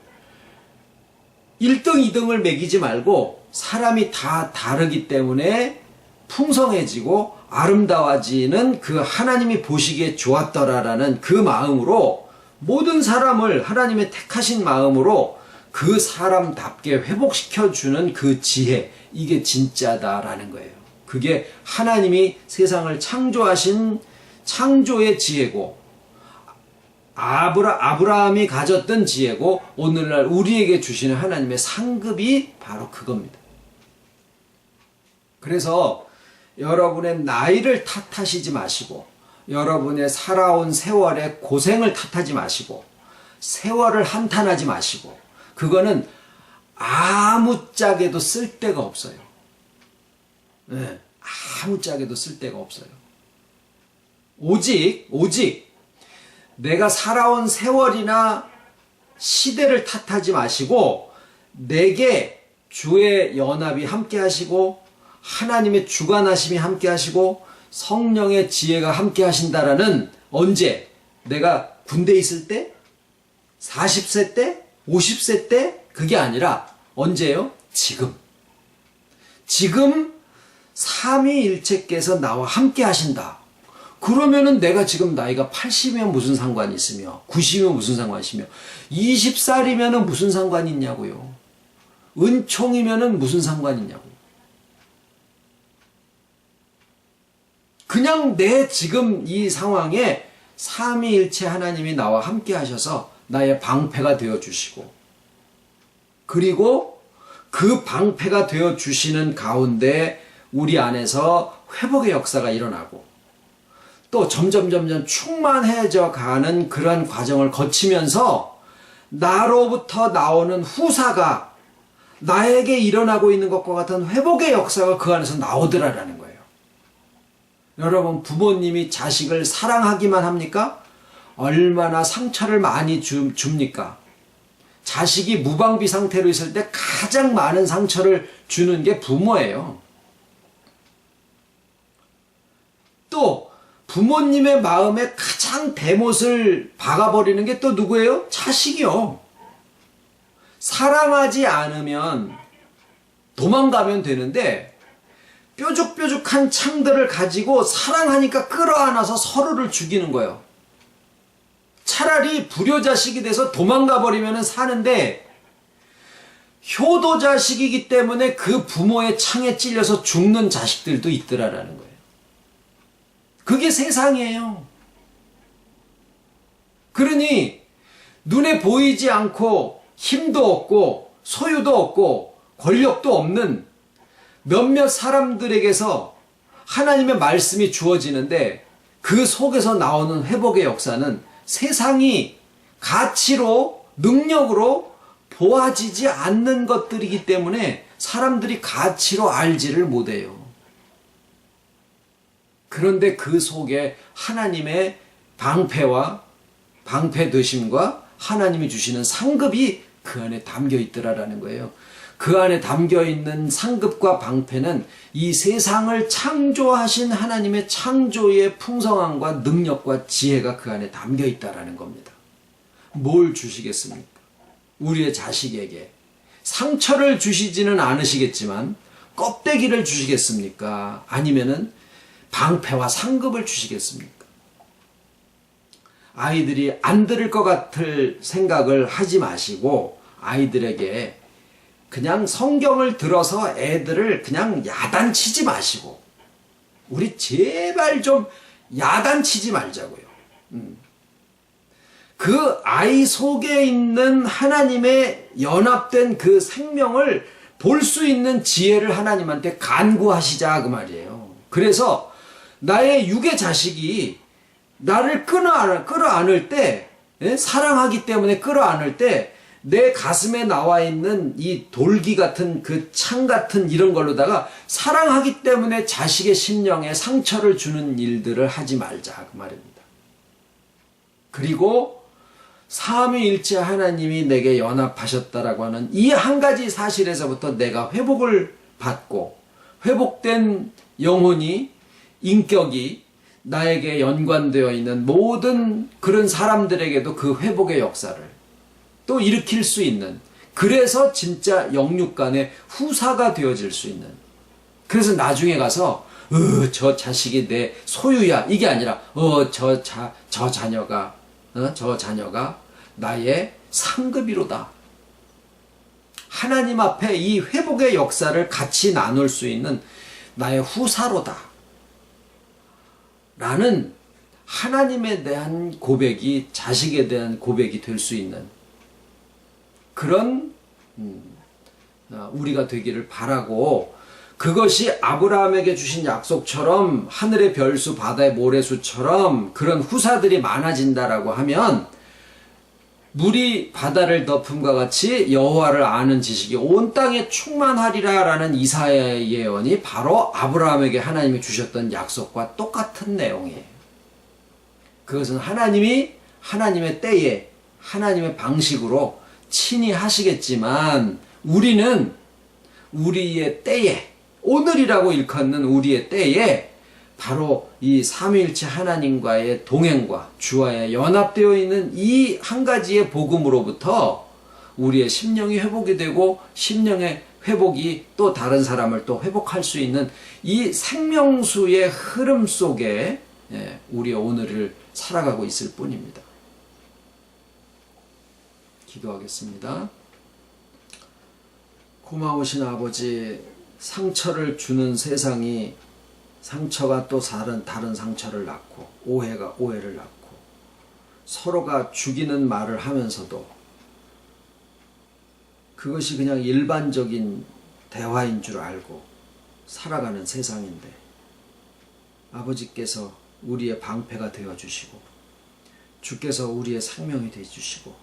1등, 2등을 매기지 말고 사람이 다 다르기 때문에 풍성해지고 아름다워지는 그 하나님이 보시기에 좋았더라라는 그 마음으로 모든 사람을 하나님의 택하신 마음으로 그 사람답게 회복시켜주는 그 지혜, 이게 진짜다라는 거예요. 그게 하나님이 세상을 창조하신 창조의 지혜고 아브라함이 가졌던 지혜고 오늘날 우리에게 주시는 하나님의 상급이 바로 그겁니다. 그래서 여러분의 나이를 탓하시지 마시고 여러분의 살아온 세월의 고생을 탓하지 마시고 세월을 한탄하지 마시고 그거는 아무짝에도 쓸데가 없어요. 네, 아무짝에도 쓸데가 없어요. 오직 내가 살아온 세월이나 시대를 탓하지 마시고 내게 주의 연합이 함께 하시고 하나님의 주관하심이 함께 하시고 성령의 지혜가 함께 하신다라는, 언제? 내가 군대에 있을 때? 40세 때? 50세 때? 그게 아니라 언제요? 지금. 지금 삼위일체께서 나와 함께 하신다. 그러면은 내가 지금 나이가 80이면 무슨 상관이 있으며 90이면 무슨 상관이 있으며 20살이면 무슨 상관이 있냐고요. 은총이면 무슨 상관이 있냐고요. 그냥 내 지금 이 상황에 삼위일체 하나님이 나와 함께 하셔서 나의 방패가 되어주시고, 그리고 그 방패가 되어주시는 가운데 우리 안에서 회복의 역사가 일어나고 또 점점 충만해져 가는 그런 과정을 거치면서 나로부터 나오는 후사가 나에게 일어나고 있는 것과 같은 회복의 역사가 그 안에서 나오더라라는 거예요. 여러분, 부모님이 자식을 사랑하기만 합니까? 얼마나 상처를 많이 줍니까? 자식이 무방비 상태로 있을 때 가장 많은 상처를 주는 게 부모예요. 또 부모님의 마음에 가장 대못을 박아버리는 게 또 누구예요? 자식이요. 사랑하지 않으면 도망가면 되는데 뾰족뾰족한 창들을 가지고 사랑하니까 끌어안아서 서로를 죽이는 거예요. 차라리 불효자식이 돼서 도망가 버리면 사는데 효도자식이기 때문에 그 부모의 창에 찔려서 죽는 자식들도 있더라라는 거예요. 그게 세상이에요. 그러니 눈에 보이지 않고 힘도 없고 소유도 없고 권력도 없는 몇몇 사람들에게서 하나님의 말씀이 주어지는데 그 속에서 나오는 회복의 역사는 세상이 가치로, 능력으로 보아지지 않는 것들이기 때문에 사람들이 가치로 알지를 못해요. 그런데 그 속에 하나님의 방패와 방패되심과 하나님이 주시는 상급이 그 안에 담겨 있더라라는 거예요. 그 안에 담겨 있는 상급과 방패는 이 세상을 창조하신 하나님의 창조의 풍성함과 능력과 지혜가 그 안에 담겨 있다라는 겁니다. 뭘 주시겠습니까? 우리의 자식에게 상처를 주시지는 않으시겠지만 껍데기를 주시겠습니까? 아니면은 방패와 상급을 주시겠습니까? 아이들이 안 들을 것 같을 생각을 하지 마시고 아이들에게 그냥 성경을 들어서 애들을 그냥 야단치지 마시고, 우리 제발 좀 야단치지 말자고요. 그 아이 속에 있는 하나님의 연합된 그 생명을 볼 수 있는 지혜를 하나님한테 간구하시자 그 말이에요. 그래서 나의 육의 자식이 나를 끌어안을 때, 사랑하기 때문에 끌어안을 때 내 가슴에 나와 있는 이 돌기 같은 그 창 같은 이런 걸로다가 사랑하기 때문에 자식의 심령에 상처를 주는 일들을 하지 말자 그 말입니다. 그리고 삼위일체 하나님이 내게 연합하셨다라고 하는 이 한 가지 사실에서부터 내가 회복을 받고 회복된 영혼이, 인격이 나에게 연관되어 있는 모든 그런 사람들에게도 그 회복의 역사를 또 일으킬 수 있는, 그래서 진짜 영육 간의 후사가 되어질 수 있는, 그래서 나중에 가서 저 자식이 내 소유야 이게 아니라 저 자녀가 나의 상급이로다. 하나님 앞에 이 회복의 역사를 같이 나눌 수 있는 나의 후사로다 라는 하나님에 대한 고백이 자식에 대한 고백이 될 수 있는 그런 우리가 되기를 바라고, 그것이 아브라함에게 주신 약속처럼 하늘의 별수 바다의 모래수처럼 그런 후사들이 많아진다라고 하면 물이 바다를 덮음과 같이 여호와를 아는 지식이 온 땅에 충만하리라 라는 이사야의 예언이 바로 아브라함에게 하나님이 주셨던 약속과 똑같은 내용이에요. 그것은 하나님이 하나님의 때에 하나님의 방식으로 친히 하시겠지만 우리는 우리의 때에, 오늘이라고 일컫는 우리의 때에 바로 이 삼위일체 하나님과의 동행과 주와의 연합되어 있는 이 한 가지의 복음으로부터 우리의 심령이 회복이 되고 심령의 회복이 또 다른 사람을 또 회복할 수 있는 이 생명수의 흐름 속에 우리의 오늘을 살아가고 있을 뿐입니다. 기도하겠습니다. 고마우신 아버지, 상처를 주는 세상이 상처가 또 다른 상처를 낳고 오해가 오해를 낳고 서로가 죽이는 말을 하면서도 그것이 그냥 일반적인 대화인 줄 알고 살아가는 세상인데 아버지께서 우리의 방패가 되어주시고 주께서 우리의 생명이 되어주시고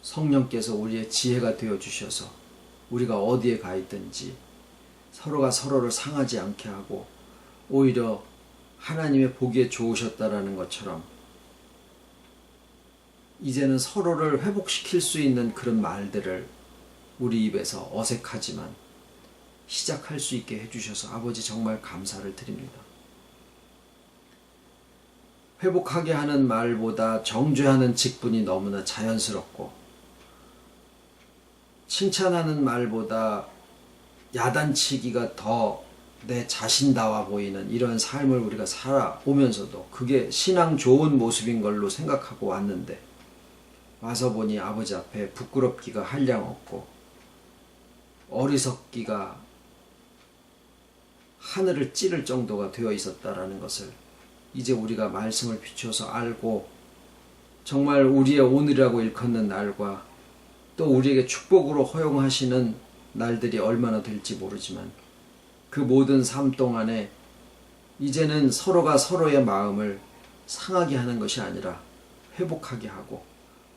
성령께서 우리의 지혜가 되어주셔서 우리가 어디에 가 있든지 서로가 서로를 상하지 않게 하고 오히려 하나님의 보기에 좋으셨다라는 것처럼 이제는 서로를 회복시킬 수 있는 그런 말들을 우리 입에서 어색하지만 시작할 수 있게 해주셔서 아버지 정말 감사를 드립니다. 회복하게 하는 말보다 정죄하는 직분이 너무나 자연스럽고 칭찬하는 말보다 야단치기가 더 내 자신다워 보이는 이런 삶을 우리가 살아오면서도 그게 신앙 좋은 모습인 걸로 생각하고 왔는데 와서 보니 아버지 앞에 부끄럽기가 한량 없고 어리석기가 하늘을 찌를 정도가 되어 있었다라는 것을 이제 우리가 말씀을 비추어서 알고 정말 우리의 오늘이라고 일컫는 날과 또 우리에게 축복으로 허용하시는 날들이 얼마나 될지 모르지만 그 모든 삶 동안에 이제는 서로가 서로의 마음을 상하게 하는 것이 아니라 회복하게 하고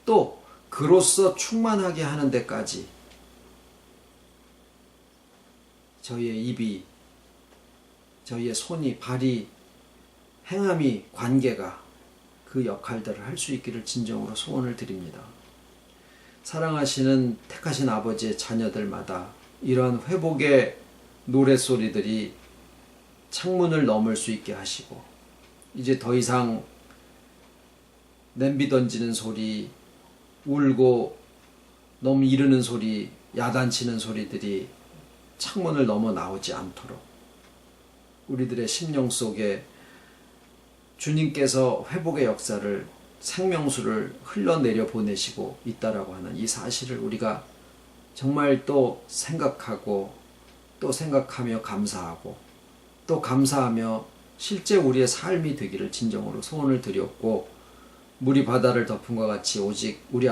또 그로써 충만하게 하는 데까지 저희의 입이, 저희의 손이, 발이, 행함이, 관계가 그 역할들을 할 수 있기를 진정으로 소원을 드립니다. 사랑하시는 택하신 아버지의 자녀들마다 이러한 회복의 노랫소리들이 창문을 넘을 수 있게 하시고 이제 더 이상 냄비 던지는 소리, 울고 너무 이르는 소리, 야단치는 소리들이 창문을 넘어 나오지 않도록 우리들의 심령 속에 주님께서 회복의 역사를 생명수를 흘러내려 보내시고 있다라고 하는 이 사실을 우리가 정말 또 생각하고 또 생각하며 감사하고 또 감사하며 실제 우리의 삶이 되기를 진정으로 소원을 드렸고 물이 바다를 덮은 것 같이 오직 우리